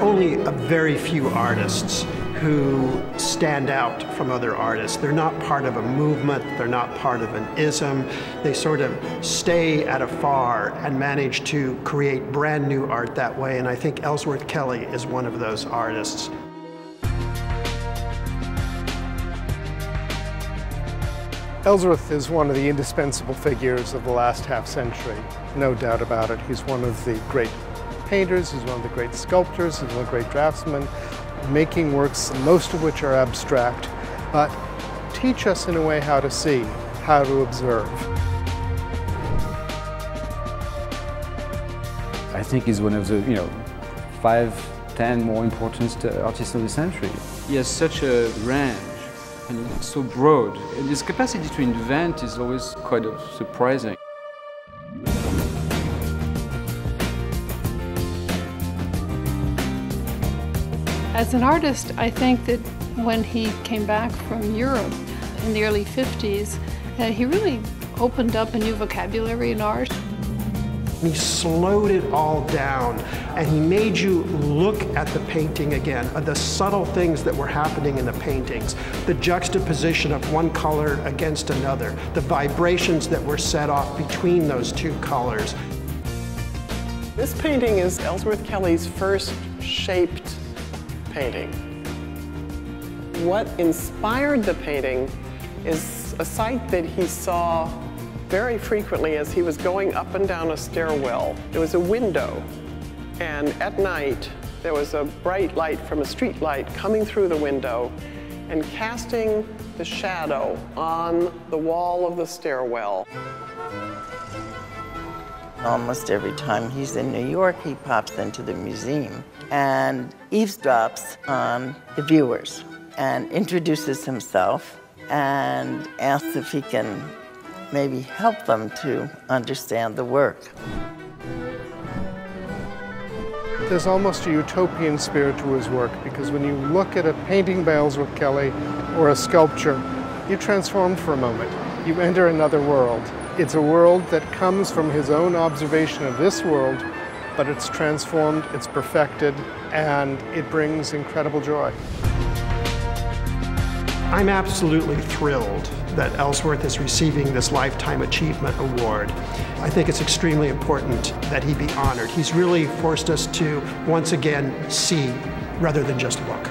only a very few artists who stand out from other artists. They're not part of a movement, they're not part of an ism. They sort of stay at afar and manage to create brand new art that way, and I think Ellsworth Kelly is one of those artists. Ellsworth is one of the indispensable figures of the last half-century, no doubt about it. He's one of the great painters, he's one of the great sculptors, he's one of the great draftsmen, making works, most of which are abstract, but teach us in a way how to see, how to observe. I think he's one of the, 5, 10 more important artists of the century. He has such a range, and it's so broad, and his capacity to invent is always quite surprising. As an artist, I think that when he came back from Europe in the early 50s, he really opened up a new vocabulary in art. He slowed it all down, and he made you look at the painting again, the subtle things that were happening in the paintings, the juxtaposition of one color against another, the vibrations that were set off between those two colors. This painting is Ellsworth Kelly's first shaped painting. What inspired the painting is a sight that he saw very frequently as he was going up and down a stairwell. There was a window, and at night there was a bright light from a street light coming through the window and casting the shadow on the wall of the stairwell. Almost every time he's in New York, he pops into the museum and eavesdrops on the viewers and introduces himself and asks if he can maybe help them to understand the work. There's almost a utopian spirit to his work, because when you look at a painting by Ellsworth Kelly or a sculpture, you're transformed for a moment. You enter another world. It's a world that comes from his own observation of this world, but it's transformed, it's perfected, and it brings incredible joy. I'm absolutely thrilled that Ellsworth is receiving this Lifetime Achievement Award. I think it's extremely important that he be honored. He's really forced us to, once again, see rather than just look.